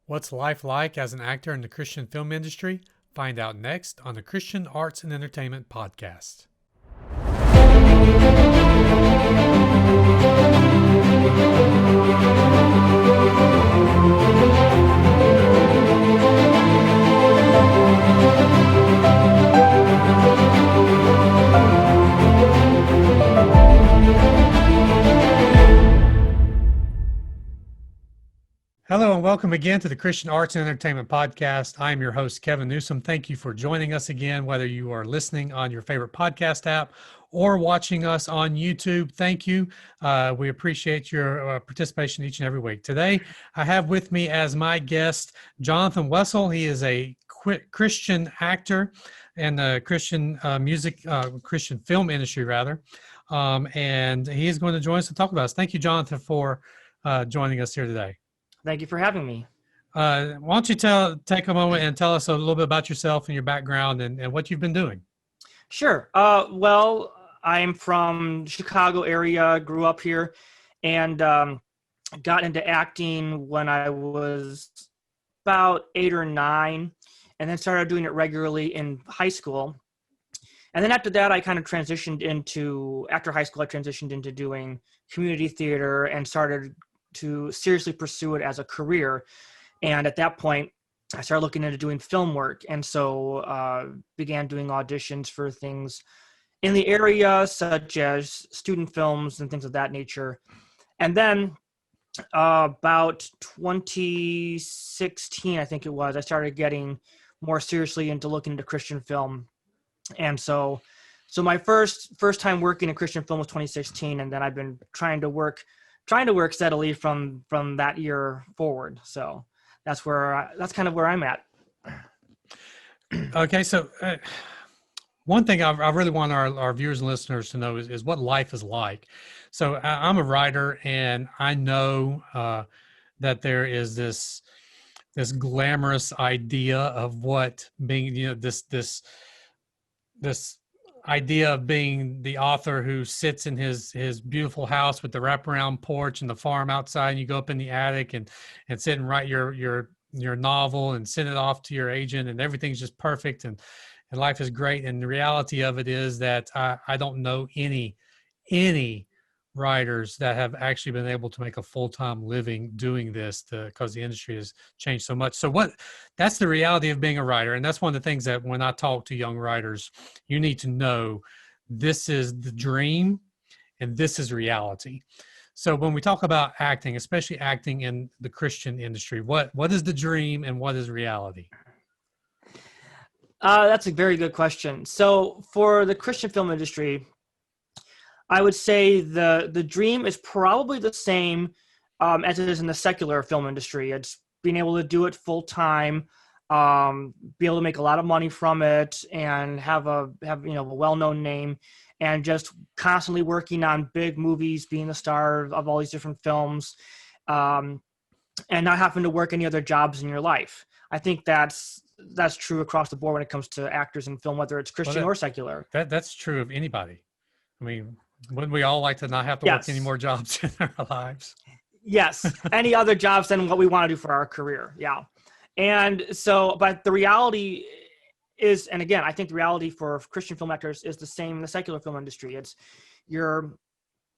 What's life like as an actor in the Christian film industry? Find out next on the Christian Arts and Entertainment Podcast. Hello and welcome again to the Christian Arts and Entertainment Podcast. I am your host, Kevin Newsom. Thank you for joining us again, whether you are listening on your favorite podcast app or watching us on YouTube. Thank you. We appreciate your participation each and every week. Today, I have with me as my guest, Jonathan Wessel. He is a Christian actor in the Christian Christian film industry, rather. And he is going to join us to talk about us. Thank you, Jonathan, for joining us here today. Thank you for having me. Why don't you take a moment and tell us a little bit about yourself and your background and what you've been doing? Sure. I'm from Chicago area, grew up here, and got into acting when I was about 8 or 9, and then started doing it regularly in high school. And then after that, after high school, I transitioned into doing community theater and started to seriously pursue it as a career. And at that point, I started looking into doing film work. And so began doing auditions for things in the area, such as student films and things of that nature. And then about 2016, I think it was, I started getting more seriously into looking into Christian film. And so my first time working in Christian film was 2016. And then I've been trying to work steadily from that year forward. So that's kind of where I'm at. Okay. So one thing I really want our viewers and listeners to know is what life is like. So I'm a writer, and I know that there is this glamorous idea of what being, this idea of being the author who sits in his beautiful house with the wraparound porch and the farm outside, and you go up in the attic and sit and write your novel and send it off to your agent, and everything's just perfect and life is great. And the reality of it is that I don't know any writers that have actually been able to make a full-time living doing this, because the industry has changed so much. So that's the reality of being a writer. And that's one of the things that when I talk to young writers, you need to know this is the dream and this is reality. So when we talk about acting, especially acting in the Christian industry, what is the dream and what is reality? That's a very good question. So for the Christian film industry, I would say the dream is probably the same as it is in the secular film industry. It's being able to do it full time, be able to make a lot of money from it, and have a well-known name, and just constantly working on big movies, being the star of all these different films, and not having to work any other jobs in your life. I think that's true across the board when it comes to actors in film, whether it's Christian or secular. That's true of anybody. I mean, wouldn't we all like to not have to work any more jobs in our lives? Yes. Any other jobs than what we want to do for our career. Yeah. And so, but the reality is, and again, I think the reality for Christian film actors is the same in the secular film industry. You're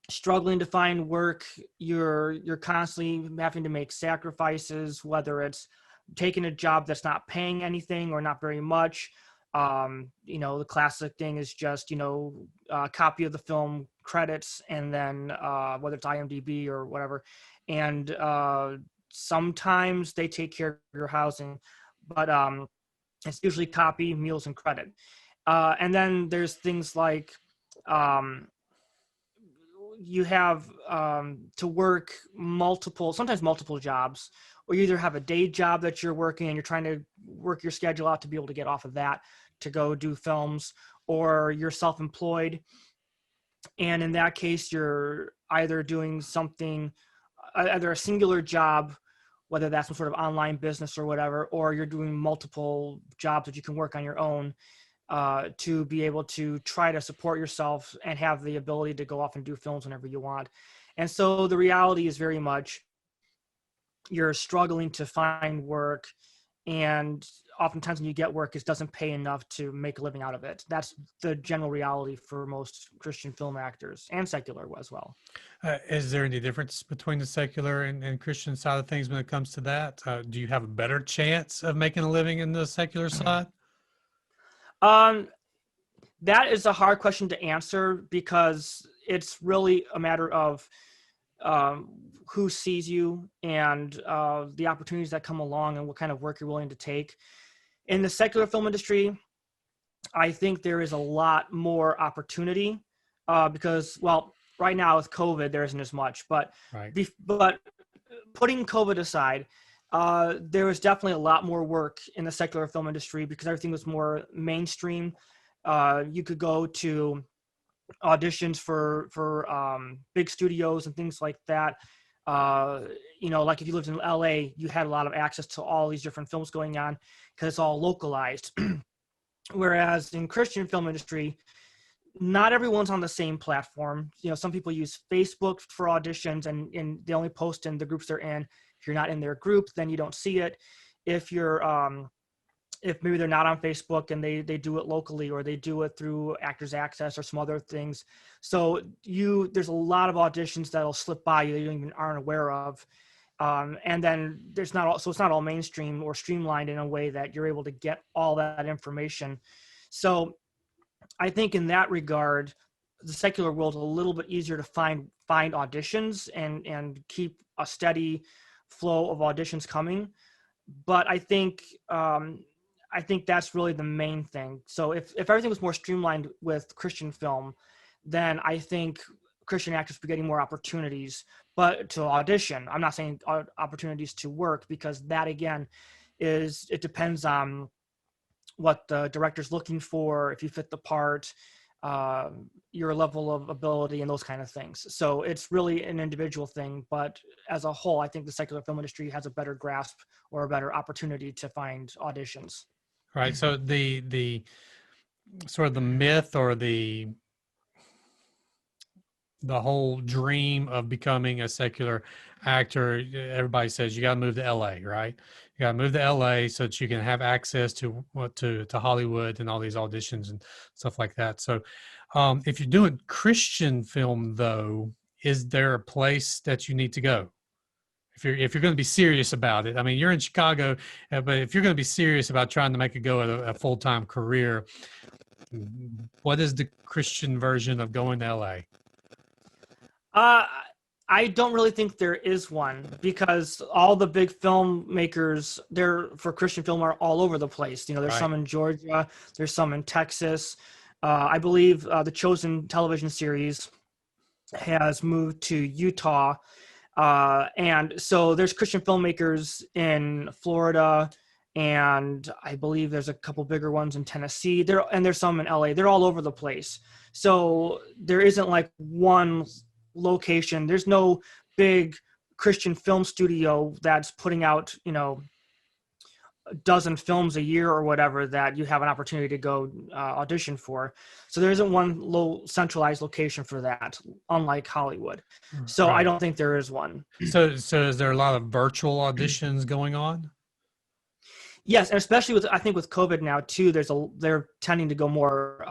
struggling to find work. You're constantly having to make sacrifices, whether it's taking a job that's not paying anything or not very much. The classic thing is just, a copy of the film credits, and then whether it's IMDb or whatever. And sometimes they take care of your housing, but it's usually copy, meals, and credit. And then there's things like you have to work sometimes multiple jobs, or you either have a day job that you're working and you're trying to work your schedule out to be able to get off of that to go do films, or you're self-employed. And in that case, you're either doing either a singular job, whether that's some sort of online business or whatever, or you're doing multiple jobs that you can work on your own to be able to try to support yourself and have the ability to go off and do films whenever you want. And so the reality is very much you're struggling to find work, and oftentimes when you get work, it doesn't pay enough to make a living out of it. That's the general reality for most Christian film actors, and secular as well. Is there any difference between the secular and Christian side of things when it comes to that? Do you have a better chance of making a living in the secular side? Um, that is a hard question to answer, because it's really a matter of um, who sees you, and the opportunities that come along, and what kind of work you're willing to take. In the secular film industry, I think there is a lot more opportunity, because, well, right now with COVID, there isn't as much. But Right. but putting COVID aside, there was definitely a lot more work in the secular film industry, because everything was more mainstream. You could go to auditions for big studios and things like that. Like if you lived in LA, you had a lot of access to all these different films going on, because it's all localized. Whereas in Christian film industry, not everyone's on the same platform. Some people use Facebook for auditions, and they only post in the groups they're in. If you're not in their group, then you don't see it. If maybe they're not on Facebook, and they do it locally, or they do it through Actors Access or some other things. So there's a lot of auditions that'll slip by you that you even aren't aware of. And then it's not all mainstream or streamlined in a way that you're able to get all that information. So I think in that regard, the secular world is a little bit easier to find auditions and keep a steady flow of auditions coming. But I think that's really the main thing. So if everything was more streamlined with Christian film, then I think Christian actors would be getting more opportunities, but to audition. I'm not saying opportunities to work, because that, again, it depends on what the director's looking for, if you fit the part, your level of ability, and those kind of things. So it's really an individual thing. But as a whole, I think the secular film industry has a better grasp, or a better opportunity to find auditions. Right. So the sort of the myth, or the whole dream of becoming a secular actor, everybody says you got to move to LA, right? You got to move to LA so that you can have access to Hollywood and all these auditions and stuff like that. So if you're doing Christian film, though, is there a place that you need to go? If you're going to be serious about it, I mean, you're in Chicago, but if you're going to be serious about trying to make it go at a full-time career, what is the Christian version of going to LA? I don't really think there is one, because all the big filmmakers there for Christian film are all over the place. There's Right. some in Georgia, there's some in Texas. I believe the Chosen television series has moved to Utah. And so there's Christian filmmakers in Florida, and I believe there's a couple bigger ones in Tennessee. There's some in LA. They're all over the place. So there isn't like one location. There's no big Christian film studio that's putting out, a dozen films a year or whatever that you have an opportunity to go audition for. So there isn't one centralized location for that, unlike Hollywood. So Right. I don't think there is one. So is there a lot of virtual auditions going on? Yes, and especially I think with COVID now too, they're tending to go more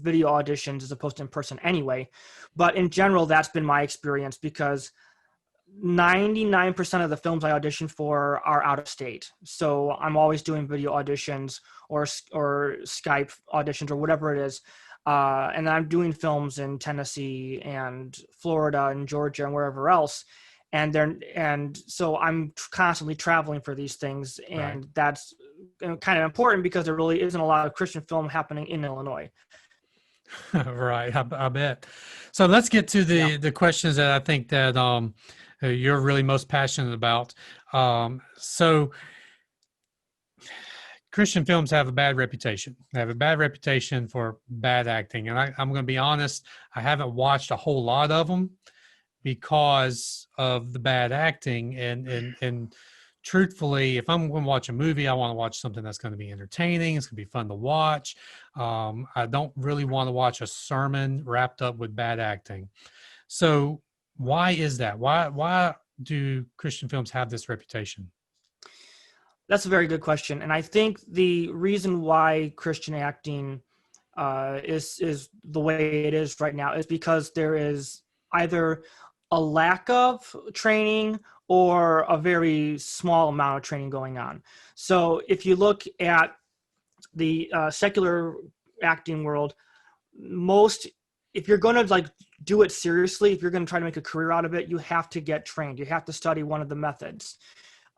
video auditions as opposed to in person anyway. But in general, that's been my experience, because 99% of the films I audition for are out of state. So I'm always doing video auditions or Skype auditions or whatever it is. And I'm doing films in Tennessee and Florida and Georgia and wherever else. And so I'm constantly traveling for these things. And Right. that's kind of important, because there really isn't a lot of Christian film happening in Illinois. Right. I bet. So let's get to the questions that I think that you're really most passionate about. So Christian films have a bad reputation. They have a bad reputation for bad acting. And I'm going to be honest, I haven't watched a whole lot of them because of the bad acting. And truthfully, if I'm going to watch a movie, I want to watch something that's going to be entertaining. It's going to be fun to watch. I don't really want to watch a sermon wrapped up with bad acting. So why is that? Why do Christian films have this reputation? That's a very good question, and I think the reason why Christian acting is the way it is right now is because there is either a lack of training or a very small amount of training going on. So if you look at the secular acting world, if you're going to like do it seriously, if you're going to try to make a career out of it, you have to get trained. You have to study one of the methods.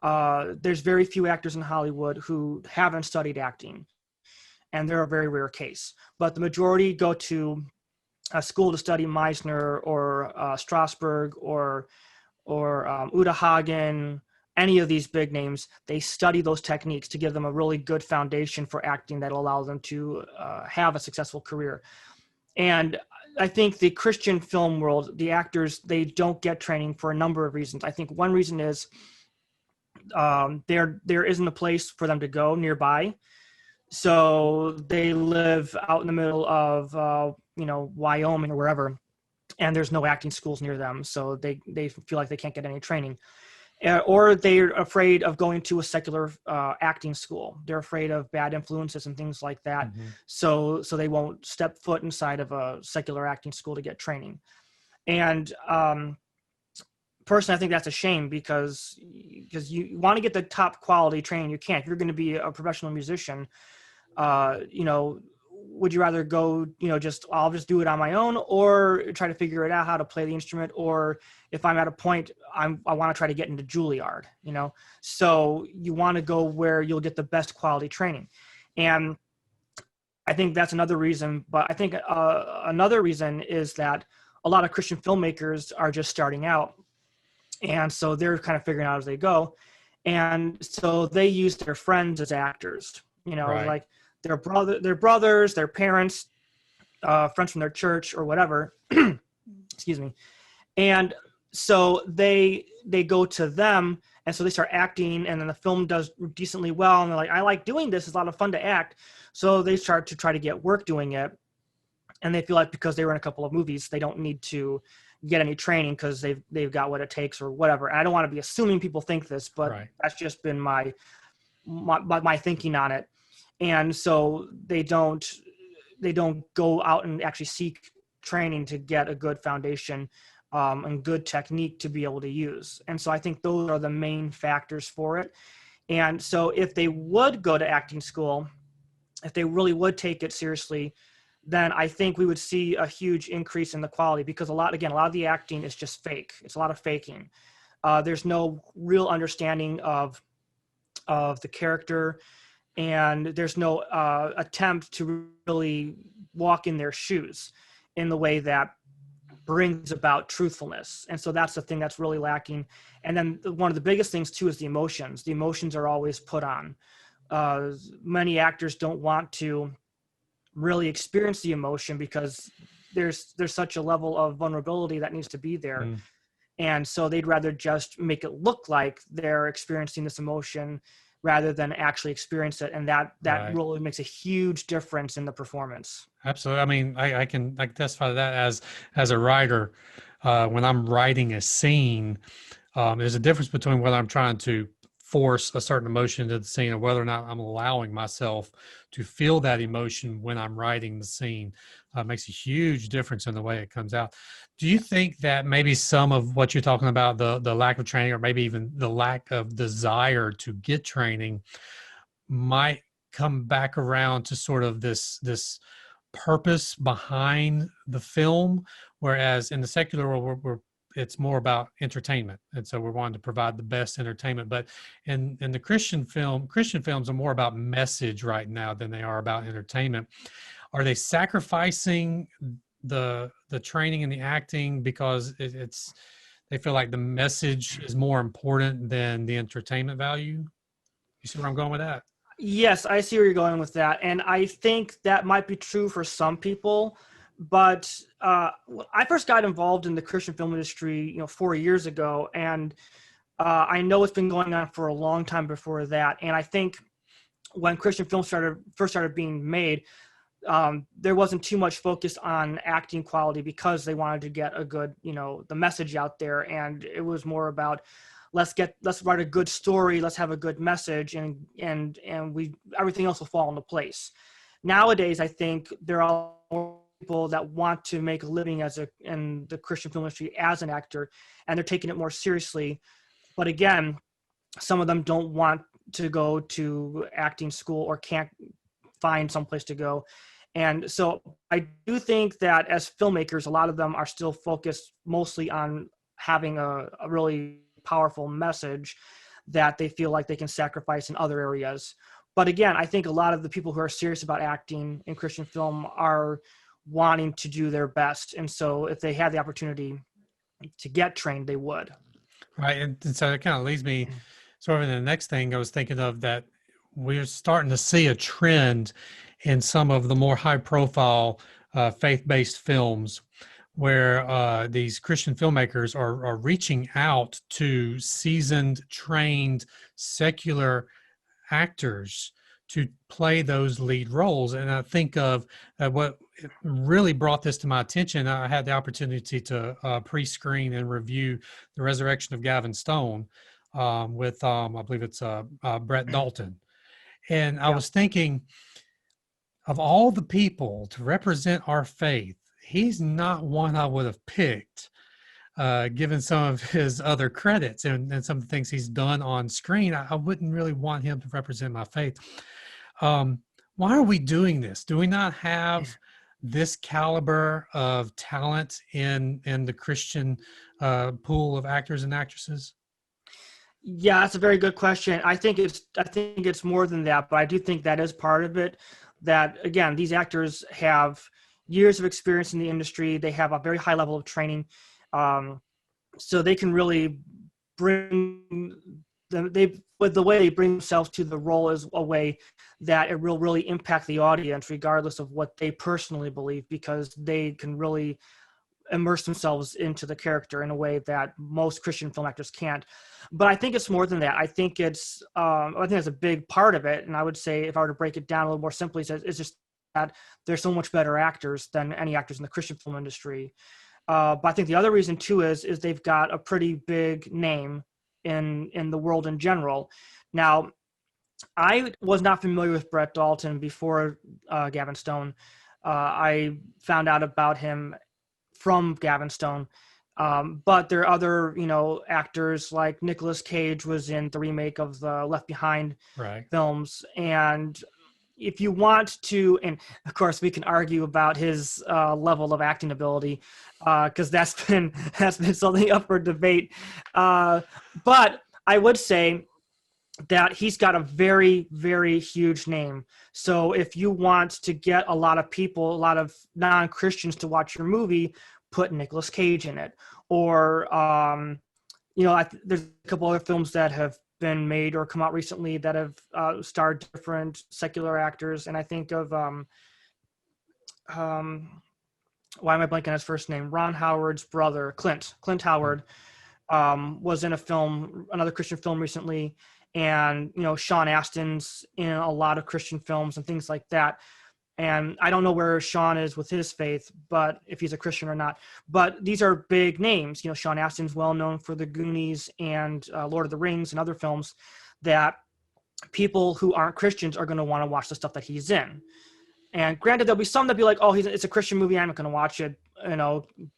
There's very few actors in Hollywood who haven't studied acting, and they're a very rare case. But the majority go to a school to study Meisner or Strasberg or Uta Hagen, any of these big names. They study those techniques to give them a really good foundation for acting that allows them to have a successful career. And I think the Christian film world, the actors, they don't get training for a number of reasons. I think one reason is there isn't a place for them to go nearby. So they live out in the middle of Wyoming or wherever, and there's no acting schools near them. So they feel like they can't get any training. Or they're afraid of going to a secular acting school. They're afraid of bad influences and things like that. Mm-hmm. So they won't step foot inside of a secular acting school to get training. And personally, I think that's a shame because you want to get the top quality training you can. If you're going to be a professional musician, would you rather go, I'll just do it on my own, or try to figure it out how to play the instrument? Or if I'm at a point, I want to try to get into Juilliard, so you want to go where you'll get the best quality training. And I think that's another reason, but I think another reason is that a lot of Christian filmmakers are just starting out. And so they're kind of figuring out as they go. And so they use their friends as actors, Right. like their brothers, their parents, friends from their church or whatever. Excuse me. And so they go to them, and so they start acting, and then the film does decently well, and they're like, I like doing this. It's a lot of fun to act. So they start to try to get work doing it. And they feel like because they were in a couple of movies, they don't need to get any training because they've got what it takes or whatever. And I don't want to be assuming people think this, but Right. that's just been my thinking on it. And so they don't go out and actually seek training to get a good foundation and good technique to be able to use. And so I think those are the main factors for it. And so if they would go to acting school, if they really would take it seriously, then I think we would see a huge increase in the quality, because a lot of the acting is just fake. It's a lot of faking. There's no real understanding of the character, and there's no attempt to really walk in their shoes in the way that brings about truthfulness. And so that's the thing that's really lacking. And then one of the biggest things too is the emotions. The emotions are always put on. Many actors don't want to really experience the emotion because there's such a level of vulnerability that needs to be there. Mm. And so they'd rather just make it look like they're experiencing this emotion rather than actually experience it. And that Right. really makes a huge difference in the performance. Absolutely. I mean, I can testify to that as a writer. When I'm writing a scene, there's a difference between whether I'm trying to force a certain emotion into the scene or whether or not I'm allowing myself to feel that emotion when I'm writing the scene. Makes a huge difference in the way it comes out. Do you think that maybe some of what you're talking about, the lack of training, or maybe even the lack of desire to get training, might come back around to sort of this purpose behind the film, whereas in the secular world it's more about entertainment, and so we're wanting to provide the best entertainment, but in the Christian films are more about message right now than they are about entertainment. Are they sacrificing the training and the acting because they feel like the message is more important than the entertainment value? You see where I'm going with that? Yes, I see where you're going with that. And I think that might be true for some people. But I first got involved in the Christian film industry, 4 years ago. And I know it's been going on for a long time before that. And I think when Christian films first started being made, there wasn't too much focus on acting quality because they wanted to get a good, the message out there. And it was more about, let's write a good story. Let's have a good message, and everything else will fall into place. Nowadays, I think there are more people that want to make a living in the Christian film industry as an actor, and they're taking it more seriously. But again, some of them don't want to go to acting school or can't find someplace to go. And so I do think that as filmmakers, a lot of them are still focused mostly on having a really powerful message that they feel like they can sacrifice in other areas. But again, I think a lot of the people who are serious about acting in Christian film are wanting to do their best. And so if they had the opportunity to get trained, they would. Right. And so it kind of leads me sort of in the next thing I was thinking of, that we're starting to see a trend in some of the more high profile faith-based films where these Christian filmmakers are reaching out to seasoned, trained, secular actors to play those lead roles. And I think of what really brought this to my attention. I had the opportunity to pre-screen and review The Resurrection of Gavin Stone with, I believe it's Brett Dalton. And I was thinking, of all the people to represent our faith, he's not one I would have picked, given some of his other credits and some of the things he's done on screen. I wouldn't really want him to represent my faith. Why are we doing this? Do we not have this caliber of talent in the Christian pool of actors and actresses? Yeah, that's a very good question. I think it's more than that, but I do think that is part of it. That again, these actors have years of experience in the industry. They have a very high level of training, so they can really bring them. With the way they bring themselves to the role is a way that it will really impact the audience, regardless of what they personally believe, because they can really immerse themselves into the character in a way that most Christian film actors can't. But I think it's more than that. I think it's a big part of it. And I would say, if I were to break it down a little more simply, it's just that there's so much better actors than any actors in the Christian film industry. But I think the other reason too is they've got a pretty big name in the world in general. Now, I was not familiar with Brett Dalton before Gavin Stone. I found out about him from Gavin Stone. But there are other, actors like Nicolas Cage was in the remake of the Left Behind films. And if you want to, and of course we can argue about his level of acting ability, because that's been something up for debate. But I would say that he's got a very, very huge name. So if you want to get a lot of people, a lot of non-Christians to watch your movie, put Nicolas Cage in it. Or, there's a couple other films that have been made or come out recently that have starred different secular actors. And I think of, why am I blanking on his first name? Ron Howard's brother, Clint Howard, was in another Christian film recently. And, Sean Astin's in a lot of Christian films and things like that. And I don't know where Sean is with his faith, but if he's a Christian or not. But these are big names. Sean Astin's well known for The Goonies and Lord of the Rings and other films that people who aren't Christians are going to want to watch the stuff that he's in. And granted, there'll be some that be like, oh, it's a Christian movie, I'm not going to watch it,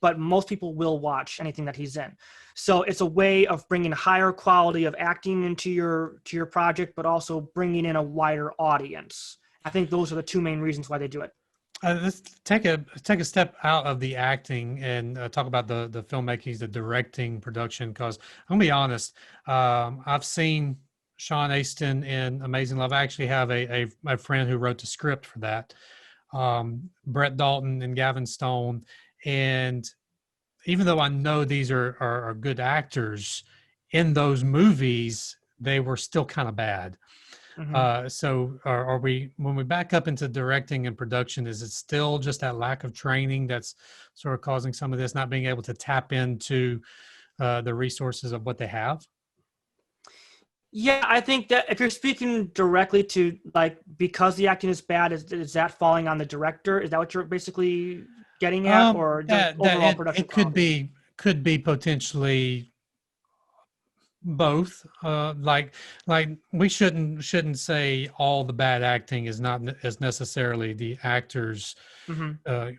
but most people will watch anything that he's in. So it's a way of bringing higher quality of acting into your project, but also bringing in a wider audience. I think those are the two main reasons why they do it. Let's take a step out of the acting and talk about the filmmaking, the directing, production. Because I'm gonna be honest, I've seen Sean Astin in Amazing Love. I actually have a friend who wrote the script for that. Brett Dalton and Gavin Stone, and even though I know these are good actors, in those movies they were still kind of bad. Mm-hmm. So are we, when we back up into directing and production, is it still just that lack of training that's sort of causing some of this, not being able to tap into the resources of what they have? Yeah, I think that if you're speaking directly to like because the acting is bad, is that falling on the director? Is that what you're basically getting at, or just That overall production it could quality? be potentially both. Like we shouldn't say all the bad acting is not is necessarily the actor's Hmm.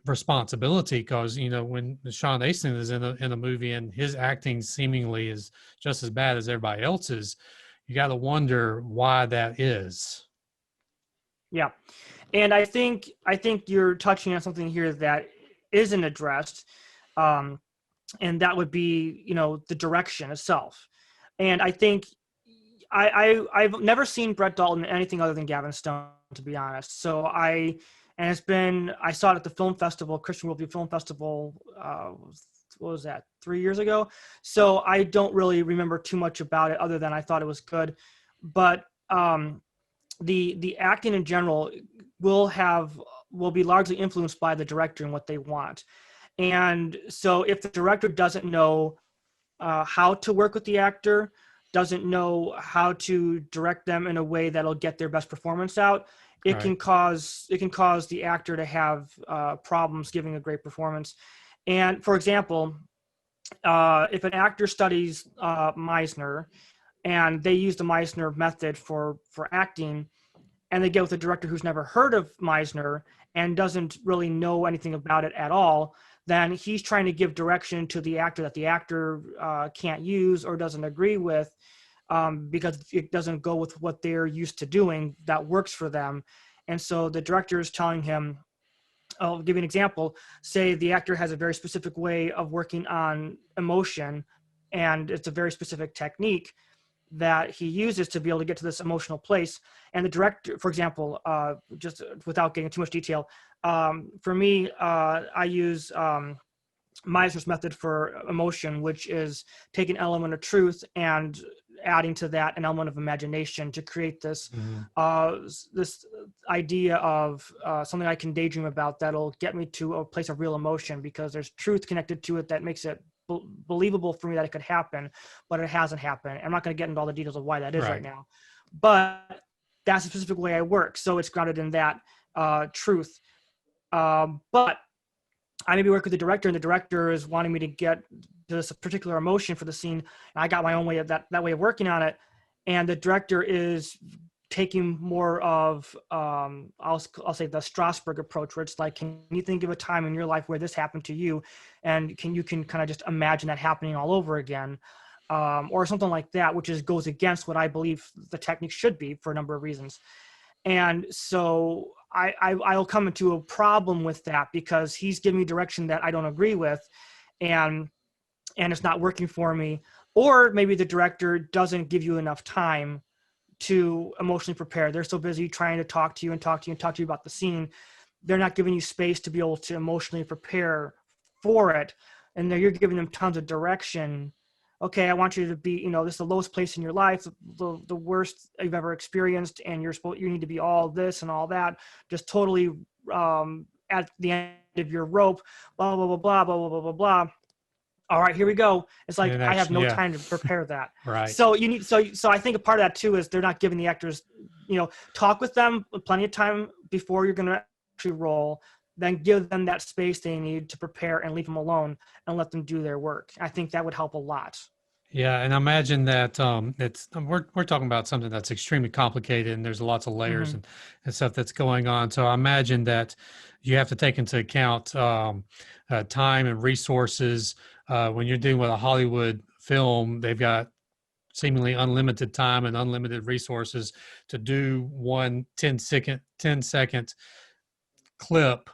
responsibility, because when Sean Astin is in a movie and his acting seemingly is just as bad as everybody else's, you got to wonder why that is. Yeah. And I think you're touching on something here that isn't addressed, um, and that would be the direction itself. And I think I've never seen Brett Dalton in anything other than Gavin Stone, to be honest. I saw it at the film festival, Christian Worldview Film Festival. What was that, 3 years ago? So I don't really remember too much about it other than I thought it was good. But the acting in general will be largely influenced by the director and what they want. And so if the director doesn't know how to work with the actor, doesn't know how to direct them in a way that'll get their best performance out, it Right. can cause the actor to have problems giving a great performance. And for example, if an actor studies Meisner and they use the Meisner method for acting, and they get with a director who's never heard of Meisner and doesn't really know anything about it at all, then he's trying to give direction to the actor that the actor can't use or doesn't agree with, because it doesn't go with what they're used to doing that works for them. And so the director is telling him, I'll give you an example. Say the actor has a very specific way of working on emotion, and it's a very specific technique that he uses to be able to get to this emotional place. And the director, for example, just without getting too much detail, for me, I use Meisner's method for emotion, which is take an element of truth and adding to that an element of imagination to create this Mhm. this idea of something I can daydream about that'll get me to a place of real emotion, because there's truth connected to it that makes it believable for me that it could happen, but it hasn't happened. I'm not going to get into all the details of why that is right Right. now, but that's a specific way I work. So it's grounded in that truth. But I maybe work with the director, and the director is wanting me to get this particular emotion for the scene. And I got my own way of that way of working on it. And the director is taking more of, I'll say the Strasberg approach, where it's like, can you think of a time in your life where this happened to you? And you can kind of just imagine that happening all over again. Or something like that, which goes against what I believe the technique should be for a number of reasons. And so I'll come into a problem with that, because he's giving me direction that I don't agree with, and it's not working for me. Or maybe the director doesn't give you enough time to emotionally prepare. They're so busy trying to talk to you and talk to you and talk to you about the scene. They're not giving you space to be able to emotionally prepare for it. And then you're giving them tons of direction. Okay, I want you to be, this is the lowest place in your life, the worst you've ever experienced, and you need to be all this and all that, just totally at the end of your rope, blah, blah, blah, blah, blah, blah, blah, blah, blah. All right, here we go. It's like, And I have actually, no yeah. time to prepare that. Right. So you need, so I think a part of that too is they're not giving the actors, talk with them plenty of time before you're going to actually roll, then give them that space they need to prepare and leave them alone and let them do their work. I think that would help a lot. Yeah, and I imagine that it's we're talking about something that's extremely complicated, and there's lots of layers Hmm. and stuff that's going on. So I imagine that you have to take into account time and resources. When you're dealing with a Hollywood film, they've got seemingly unlimited time and unlimited resources to do one 10-second clip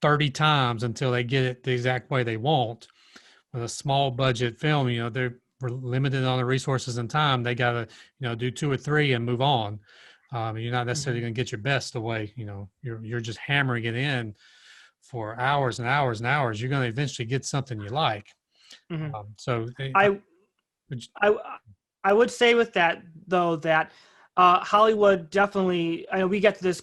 30 times until they get it the exact way they want. With a small budget film, they're limited on the resources and time. They got to, do two or three and move on. You're not necessarily Hmm. going to get your best away. You're just hammering it in for hours and hours and hours. You're going to eventually get something you like. Hmm. So, I, I, I would say with that though, that Hollywood definitely, I know we get to this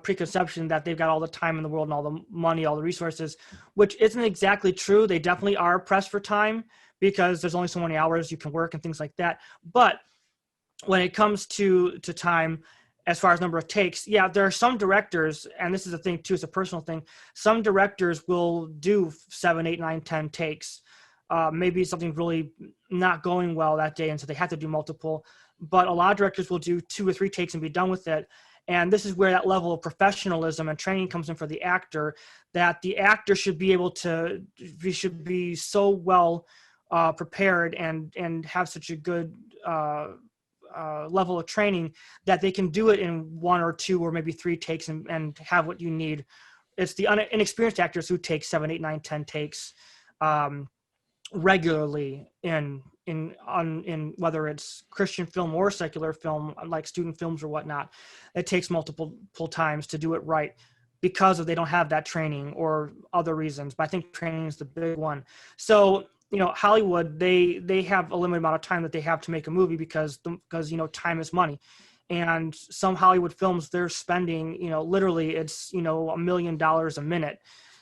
preconception that they've got all the time in the world and all the money, all the resources, which isn't exactly true. They definitely are pressed for time because there's only so many hours you can work and things like that. But when it comes to time, as far as number of takes, yeah, there are some directors, and this is a thing too, it's a personal thing. Some directors will do 7, 8, 9, 10 takes. Maybe something's really not going well that day, and so they have to do multiple. But a lot of directors will do 2 or 3 takes and be done with it. And this is where that level of professionalism and training comes in for the actor, that the actor should be able to, should be so well prepared and have such a good level of training that they can do it in 1 or 2 or maybe 3 takes and have what you need. It's the inexperienced actors who take 7, 8, 9, 10 takes regularly in whether it's Christian film or secular film, like student films or whatnot. It takes multiple times to do it right because they don't have that training or other reasons. But I think training is the big one. So, Hollywood, they have a limited amount of time that they have to make a movie because time is money. And some Hollywood films, they're spending, literally it's, $1 million a minute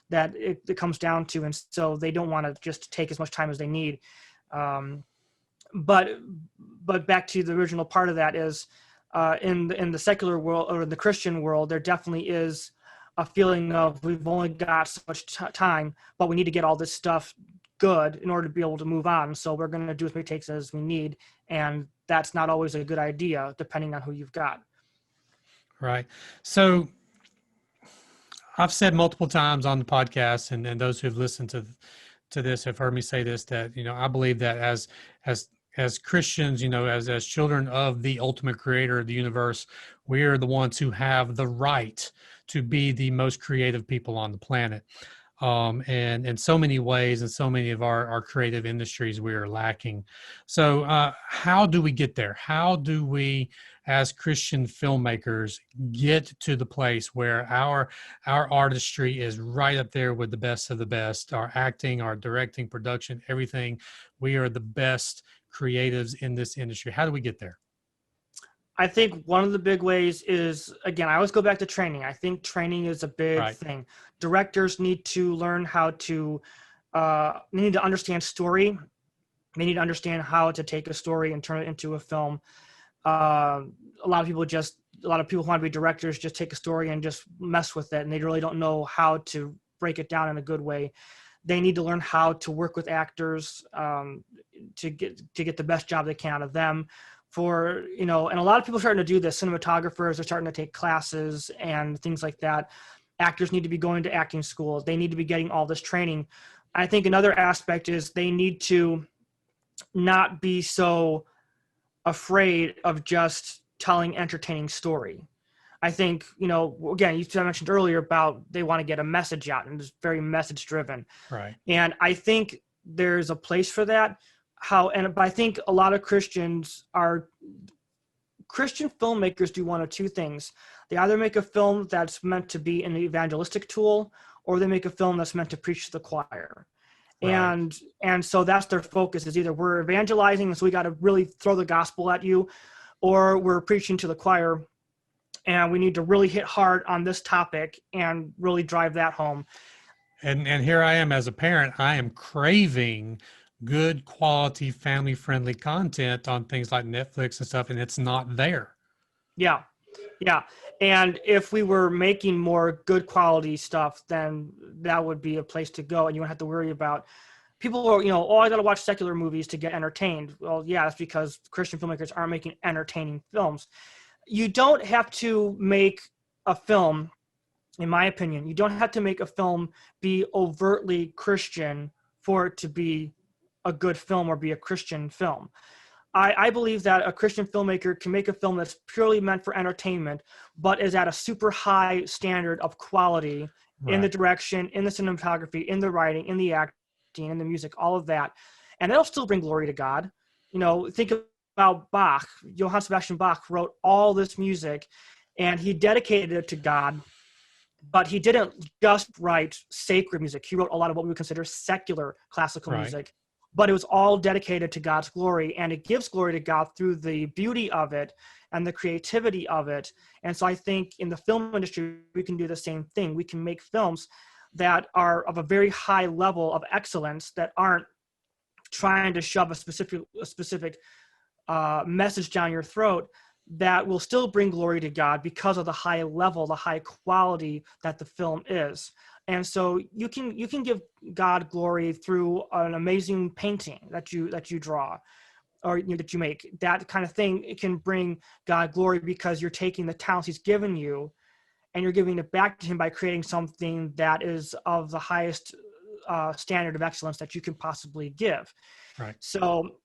that it comes down to. And so they don't want to just take as much time as they need. But back to the original part of that is in the secular world or the Christian world, there definitely is a feeling of we've only got so much time, but we need to get all this stuff good in order to be able to move on. So we're going to do as many takes as we need. And that's not always a good idea, depending on who you've got. Right. So I've said multiple times on the podcast, and those who've listened to this have heard me say this, that, I believe that as Christians, as children of the ultimate creator of the universe, we are the ones who have the right to be the most creative people on the planet. And in so many ways, in so many of our creative industries, we are lacking. So how do we get there? How do we, as Christian filmmakers, get to the place where our artistry is right up there with the best of the best? Our acting, our directing, production, everything. We are the best creatives in this industry. How do we get there? I think one of the big ways is, again, I always go back to training. I think training is a big thing. Directors need to learn how to, they need to understand story. They need to understand how to take a story and turn it into a film. A lot of people who want to be directors just take a story and just mess with it, and they really don't know how to break it down in a good way. They need to learn how to work with actors to get the best job they can out of them. And a lot of people are starting to do this. Cinematographers are starting to take classes and things like that. Actors need to be going to acting schools. They need to be getting all this training. I think another aspect is they need to not be so afraid of just telling entertaining story. I think, again, you mentioned earlier about they want to get a message out, and it's very message driven. Right. And I think there's a place for that. But I think a lot of Christian filmmakers do one of two things. They either make a film that's meant to be an evangelistic tool, or they make a film that's meant to preach to the choir. Right. And so that's their focus, is either we're evangelizing, so we got to really throw the gospel at you, or we're preaching to the choir, and we need to really hit hard on this topic and really drive that home. And here I am as a parent, I am craving good quality family friendly content on things like Netflix and stuff, and it's not there. Yeah. And if we were making more good quality stuff, then that would be a place to go, and you wouldn't have to worry about people are, I got to watch secular movies to get entertained. Well, yeah, that's because Christian filmmakers aren't making entertaining films. You don't have to make a film, in my opinion, you don't have to make a film be overtly Christian for it to be a good film or be a Christian film. I believe that a Christian filmmaker can make a film that's purely meant for entertainment, but is at a super high standard of quality in the direction, in the cinematography, in the writing, in the acting, in the music, all of that. And it'll still bring glory to God. Think about Bach. Johann Sebastian Bach wrote all this music, and he dedicated it to God. But he didn't just write sacred music. He wrote a lot of what we would consider secular classical music. But it was all dedicated to God's glory, and it gives glory to God through the beauty of it and the creativity of it. And so I think in the film industry, we can do the same thing. We can make films that are of a very high level of excellence, that aren't trying to shove a specific message down your throat, that will still bring glory to God because of the high level, the high quality that the film is. And so you can give God glory through an amazing painting that you draw, or that you make. That kind of thing, it can bring God glory because you're taking the talents he's given you and you're giving it back to him by creating something that is of the highest standard of excellence that you can possibly give. Right. So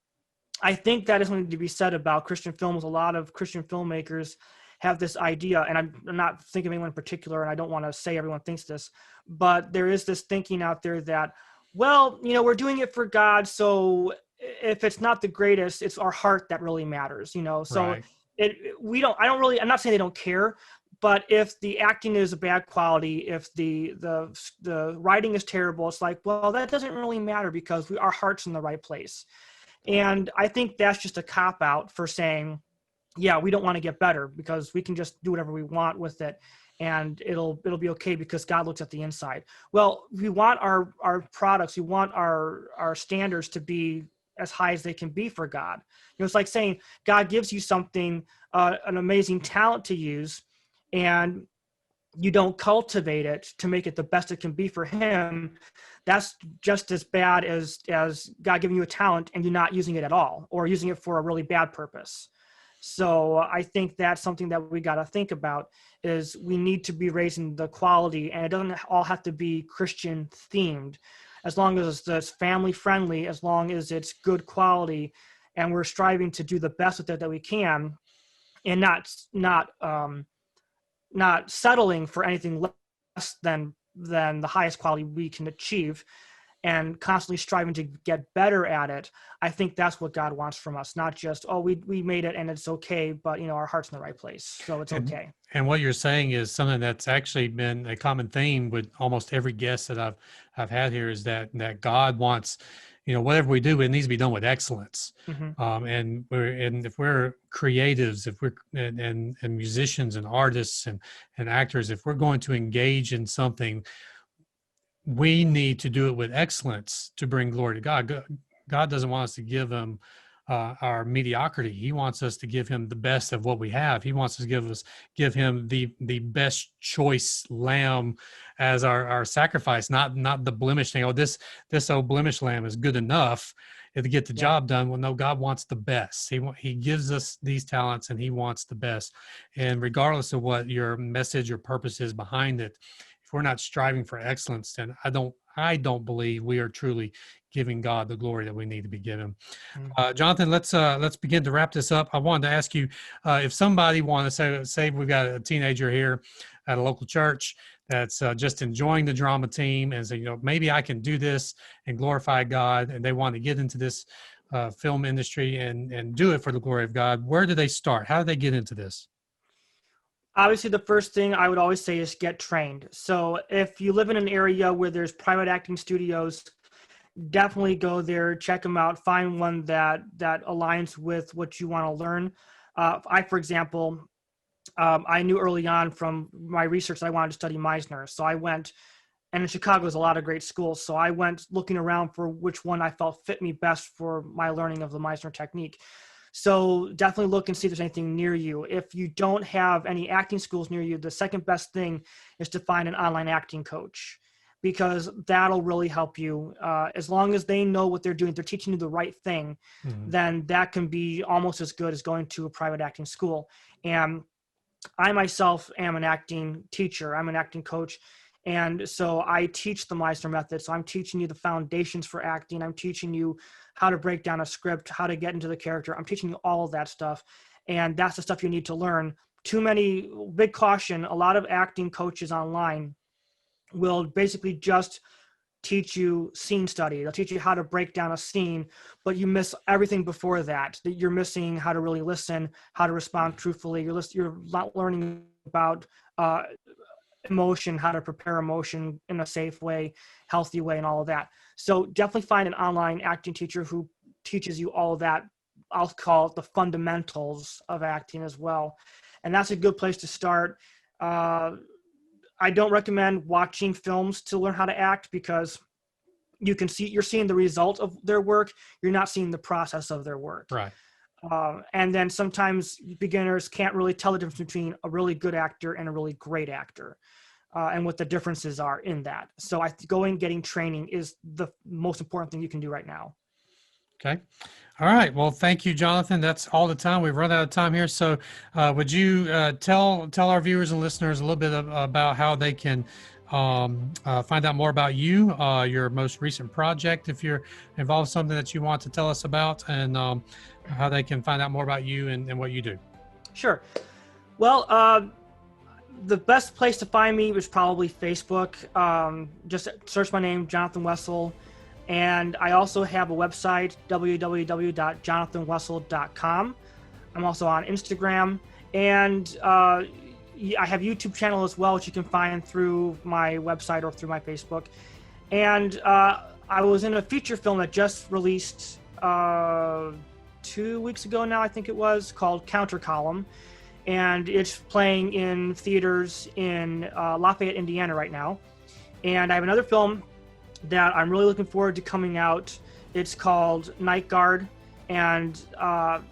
I think that is something to be said about Christian films. A lot of Christian filmmakers have this idea, and I'm not thinking of anyone in particular, and I don't want to say everyone thinks this, but there is this thinking out there that, well, we're doing it for God, so if it's not the greatest, it's our heart that really matters, So Right. I'm not saying they don't care, but if the acting is a bad quality, if the writing is terrible, it's like, well, that doesn't really matter because our heart's in the right place. And I think that's just a cop-out for saying, yeah, we don't want to get better because we can just do whatever we want with it and it'll be okay because God looks at the inside. Well, we want our products, we want our standards to be as high as they can be for God. It's like saying God gives you something, an amazing talent to use, and you don't cultivate it to make it the best it can be for him. That's just as bad as God giving you a talent and you not using it at all, or using it for a really bad purpose. So I think that's something that we got to think about, is we need to be raising the quality, and it doesn't all have to be Christian themed, as long as it's family friendly, as long as it's good quality, and we're striving to do the best with it that we can, and not settling for anything less than the highest quality we can achieve, and constantly striving to get better at it. I think that's what God wants from us, not just, oh, we made it and it's okay, but our heart's in the right place, so it's okay. And what you're saying is something that's actually been a common theme with almost every guest that I've had here, is that God wants, whatever we do, it needs to be done with excellence. Mm-hmm. And if we're creatives, if we're and musicians and artists and actors, if we're going to engage in something, we need to do it with excellence to bring glory to God. God doesn't want us to give him our mediocrity. He wants us to give him the best of what we have. He wants to give him the best choice lamb as our sacrifice, not the blemished thing. Oh, this old blemished lamb is good enough to get the job done. Well, no, God wants the best. He gives us these talents and he wants the best. And regardless of what your message or purpose is behind it, if we're not striving for excellence, then I don't believe we are truly giving God the glory that we need to be given. Jonathan, let's begin to wrap this up. I wanted to ask you, if somebody wanted to say we've got a teenager here at a local church that's just enjoying the drama team and say, maybe I can do this and glorify God, and they want to get into this film industry and do it for the glory of God, where do they start? How do they get into this? Obviously, the first thing I would always say is get trained. So if you live in an area where there's private acting studios, definitely go there, check them out, find one that aligns with what you want to learn. For example, I knew early on from my research that I wanted to study Meisner. So I went, and in Chicago there's a lot of great schools. So I went looking around for which one I felt fit me best for my learning of the Meisner technique. So definitely look and see if there's anything near you. If you don't have any acting schools near you, the second best thing is to find an online acting coach, because that'll really help you. As long as they know what they're doing, they're teaching you the right thing, then that can be almost as good as going to a private acting school. And I myself am an acting teacher. I'm an acting coach. And so I teach the Meisner method. So I'm teaching you the foundations for acting. I'm teaching you how to break down a script, how to get into the character. I'm teaching you all of that stuff. And that's the stuff you need to learn. Big caution, a lot of acting coaches online will basically just teach you scene study. They'll teach you how to break down a scene, but you miss everything before that. You're missing how to really listen, how to respond truthfully. You're not learning about emotion, how to prepare emotion in a safe way, healthy way, and all of that. So definitely find an online acting teacher who teaches you all of that. I'll call it the fundamentals of acting as well. And that's a good place to start. I don't recommend watching films to learn how to act, because you're seeing the result of their work. You're not seeing the process of their work. Right. And then sometimes beginners can't really tell the difference between a really good actor and a really great actor, and what the differences are in that. So I think getting training is the most important thing you can do right now. Okay. All right. Well, thank you, Jonathan. That's all the time. We've run out of time here. So would you tell our viewers and listeners a little bit about how they can find out more about you, your most recent project, if you're involved in something that you want to tell us about, and how they can find out more about you and what you do? Sure. Well, the best place to find me is probably Facebook. Just search my name, Jonathan Wessel. And I also have a website, www.jonathanwessel.com. I'm also on Instagram. And I have a YouTube channel as well, which you can find through my website or through my Facebook. And I was in a feature film that just released 2 weeks ago now, I think it was, called Counter Column. And it's playing in theaters in Lafayette, Indiana right now. And I have another film that I'm really looking forward to coming out. It's called Night Guard, and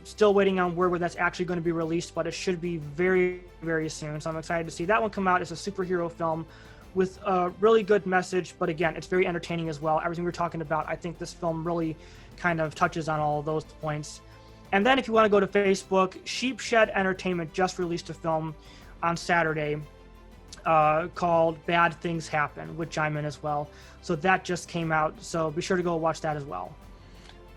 still waiting on word where that's actually going to be released, but it should be very, very soon. So I'm excited to see that one come out. It's a superhero film with a really good message, but again, it's very entertaining as well. Everything we're talking about, I think this film really kind of touches on all of those points. And then if you want to go to Facebook, Sheepshed Entertainment just released a film on Saturday called Bad Things Happen, which I'm in as well. So that just came out. So be sure to go watch that as well.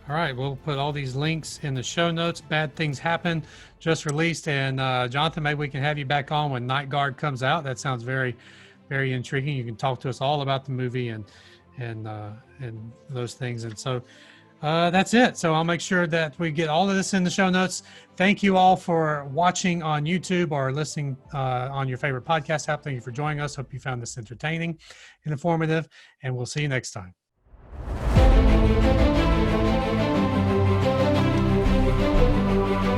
All right. We'll put all these links in the show notes. Bad Things Happen just released. And Jonathan, maybe we can have you back on when Night Guard comes out. That sounds very, very intriguing. You can talk to us all about the movie and those things. And so that's it. So I'll make sure that we get all of this in the show notes. Thank you all for watching on YouTube or listening on your favorite podcast app. Thank you for joining us. Hope you found this entertaining and informative, and we'll see you next time.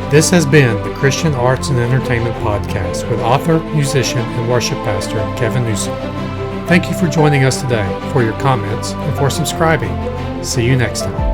This has been the Christian Arts and Entertainment Podcast with author, musician, and worship pastor Kevin Newsom. Thank you for joining us today, for your comments, and for subscribing. See you next time.